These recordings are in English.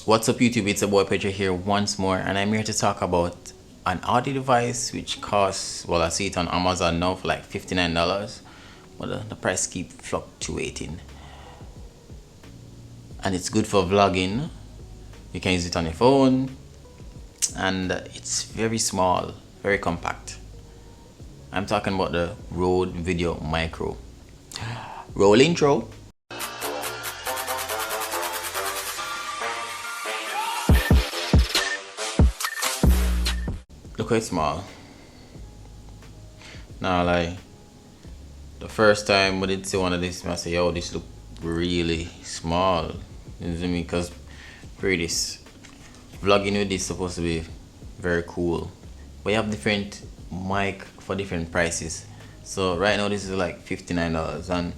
What's up YouTube, it's a boy Pedro here once more, and I'm here to talk about an audio device which costs, well, I see it on Amazon now for like $59, but the price keep fluctuating. And it's good for vlogging. You can use it on your phone, and it's very small, very compact. I'm talking about the RØDE VideoMicro. Roll intro. Look how it's small. Now, like, the first time we did see one of these, I say, yo, this look really small. You know what I mean? Because pretty this vlogging with this is supposed to be very cool. But you have different mic for different prices. So right now this is like $59, and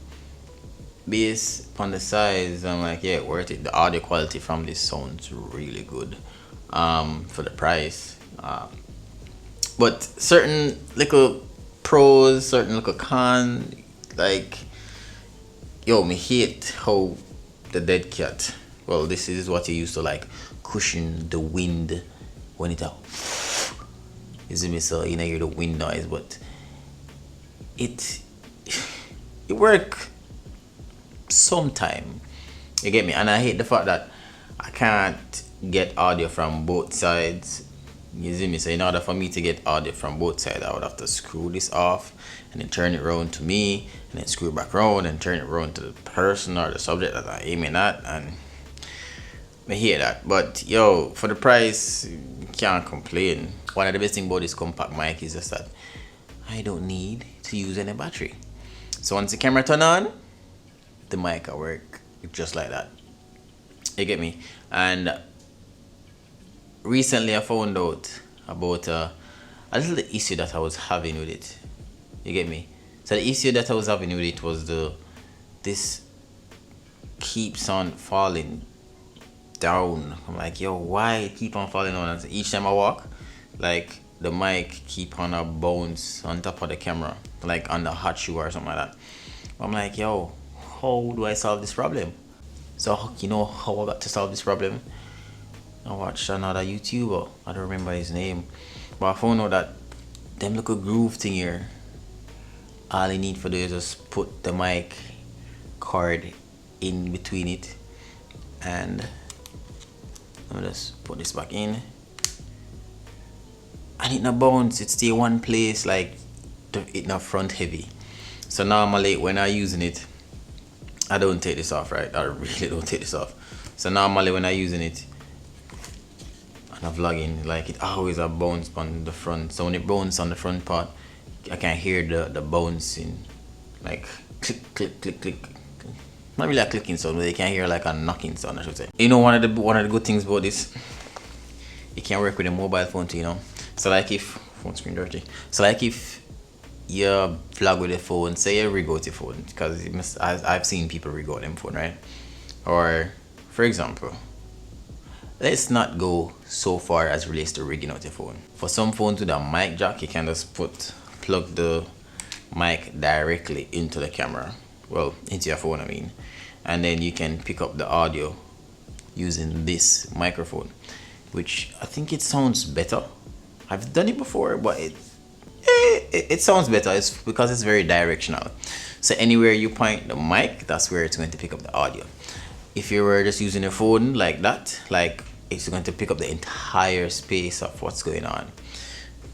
based on the size, I'm like, yeah, worth it. The audio quality from this sounds really good for the price. But certain little pros, certain little cons, like, yo, me hate how the dead cat, well, this is what you use to like cushion the wind when it out. You see me, so you know, hear the wind noise, but it work sometime. You get me? And I hate the fact that I can't get audio from both sides. You see me? So in order for me to get audio from both sides, I would have to screw this off and then turn it around to me, and then screw it back around and turn it around to the person or the subject that I'm aiming at. And I hear that, but yo, for the price, you can't complain. One of the best things about this compact mic is just that I don't need to use any battery. So once the camera turn on, the mic will work just like that. You get me? And recently I found out about a little issue that I was having with it. You get me? So the issue that I was having with it was this keeps on falling down. I'm like, yo, why it keep on falling on? And so each time I walk, like, the mic keep on a bounce on top of the camera, like on the hot shoe or something like that. I'm like, yo, how do I solve this problem? So you know how I got to solve this problem? I watched another YouTuber, I don't remember his name, but I found out that them little groove thing here, all you need for do is just put the mic cord in between it, and let me just put this back in, and it not bounce, it stay one place, like it not front heavy. So normally when I'm using it, I don't take this off, right? I really don't take this off. So normally when I'm using it and I'm vlogging, like, it always a bounce on the front. So when it bounces on the front part, I can hear the bouncing, like click, click, click, click. Not really a clicking sound, but you can hear like a knocking sound, I should say. You know, one of the good things about this, it can work with a mobile phone too, you know. So like if phone screen dirty. So like if you vlog with a phone, say you Rycote phone, because I've seen people Rycote them phone, right? Or for example, let's not go so far as relates to rigging out your phone. For some phones with a mic jack, you can just plug the mic directly into the camera, well, into your phone, I mean, and then you can pick up the audio using this microphone, which I think it sounds better. I've done it before, but it sounds better. It's because it's very directional. So anywhere you point the mic, that's where it's going to pick up the audio. If you were just using a phone like that, like, it's going to pick up the entire space of what's going on.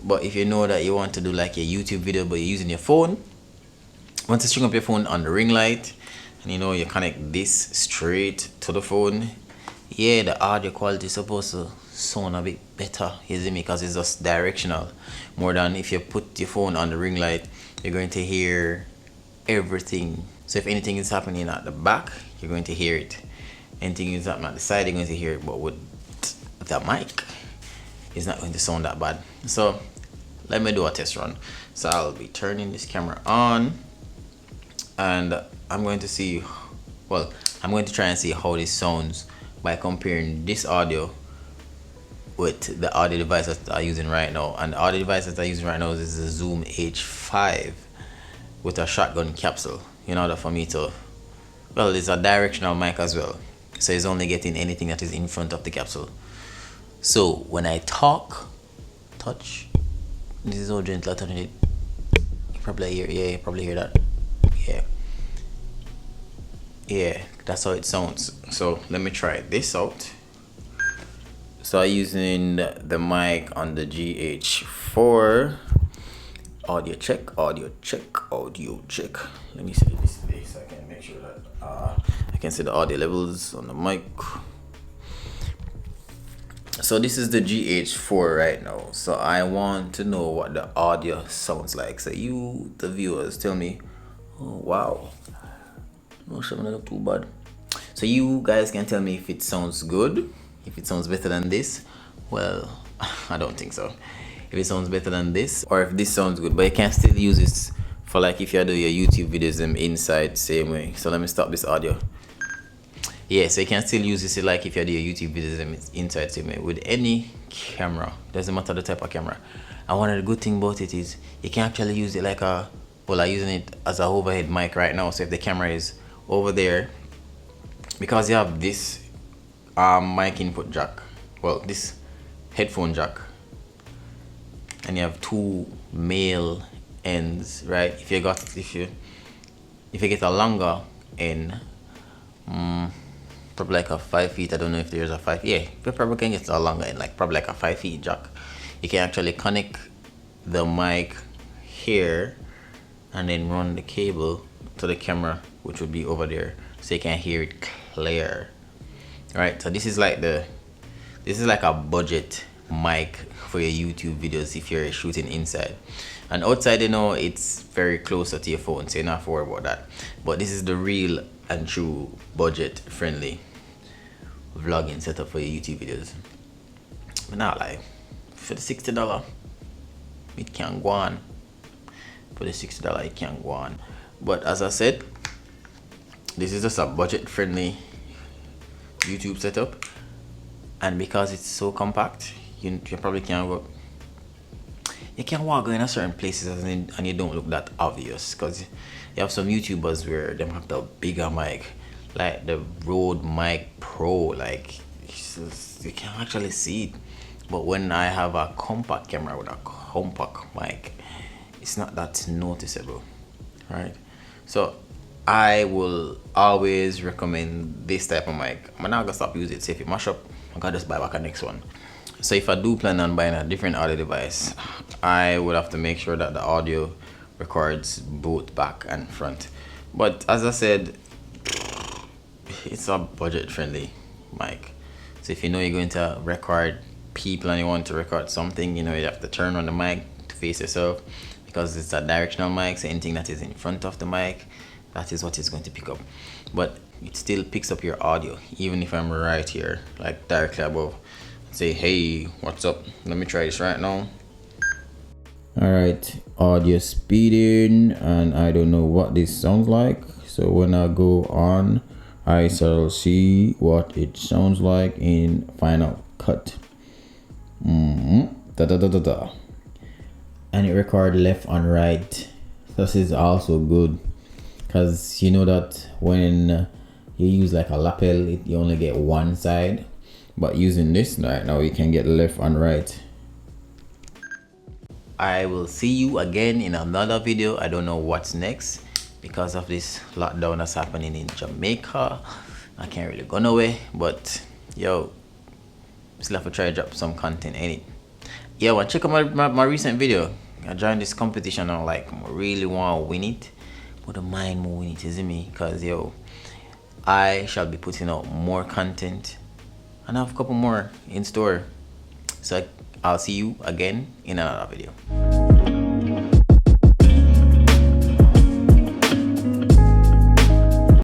But if you know that you want to do like a YouTube video but you're using your phone, once you string up your phone on the ring light, and you know you connect this straight to the phone, yeah, the audio quality is supposed to sound a bit better, you see me, because it's just directional. More than if you put your phone on the ring light, you're going to hear everything. So if anything is happening at the back, you're going to hear it. Anything is happening at the side, you're going to hear it. But with the mic, it's not going to sound that bad. So let me do a test run. So I'll be turning this camera on, and I'm going to see, well, I'm going to try and see how this sounds by comparing this audio with the audio device that I'm using right now. And the audio device that I'm using right now is the Zoom H5 with a shotgun capsule, in order for me to, well, it's a directional mic as well. so it's only getting anything that is in front of the capsule. So when I touch, this is how gentle I touch it. You probably hear, yeah, you probably hear that. Yeah, that's how it sounds. So let me try this out. So I'm using the mic on the GH4. Audio check, audio check, audio check. Let me see this so I can make sure that I can see the audio levels on the mic. So this is the GH4 right now. So I want to know what the audio sounds like. So you, the viewers, tell me. Oh wow, no, should not look too bad. So you guys can tell me if it sounds good, if it sounds better than this. Well, I don't think so. If it sounds better than this, or if this sounds good, but you can still use this for like if you do your YouTube videos them inside same way. So let me stop this audio. Yeah, so you can still use this like if you do your YouTube videos them inside same way with any camera. Doesn't matter the type of camera. And one of the good thing about it is you can actually use it like a, well, I'm using it as a overhead mic right now. So if the camera is over there, because you have this mic input jack, well, this headphone jack, and you have two male ends, right? If you get a longer end, probably like a 5 feet, I don't know if there's a 5, yeah, you probably can get a longer end, like probably like a 5 feet jack. You can actually connect the mic here and then run the cable to the camera, which would be over there, so you can hear it clear. Right, so this is like a budget mic for your YouTube videos if you're shooting inside. And outside, you know, it's very closer to your phone, so you're not worried about that. But this is the real and true budget friendly vlogging setup for your YouTube videos. But not like for the $60 it can go on. For the $60 it can go on. But as I said, this is just a budget friendly YouTube setup, and because it's so compact, you probably can't go. You can walk in a certain places and you don't look that obvious, because you have some YouTubers where they have the bigger mic, like the RØDE Mic Pro, like you can actually see it. But when I have a compact camera with a compact mic, it's not that noticeable, right? So I will always recommend this type of mic. I'm not gonna stop using it. So if it mash up, I gotta just buy back a next one. So if I do plan on buying a different audio device, I would have to make sure that the audio records both back and front. But as I said, it's a budget friendly mic. So if you know you're going to record people and you want to record something, you know, you have to turn on the mic to face yourself, because it's a directional mic, so anything that is in front of the mic, that is what it's going to pick up. But it still picks up your audio, even if I'm right here, like directly above. Say, hey, what's up? Let me try this right now. Alright, audio speeding, and I don't know what this sounds like. So when I go on, I shall see what it sounds like in Final Cut. Da da da da da. And it record left and right. This is also good, because you know that when you use like a lapel, you only get one side, but using this right now you can get left and right. I will see you again in another video. I don't know what's next because of this lockdown that's happening in Jamaica. I can't really go nowhere, but yo, still have to try to drop some content in it. Yeah, well, check out my recent video. I joined this competition and like I really want to win it, but the mind more win it, isn't me? Because yo, I shall be putting out more content and I have a couple more in store. So I'll see you again in another video.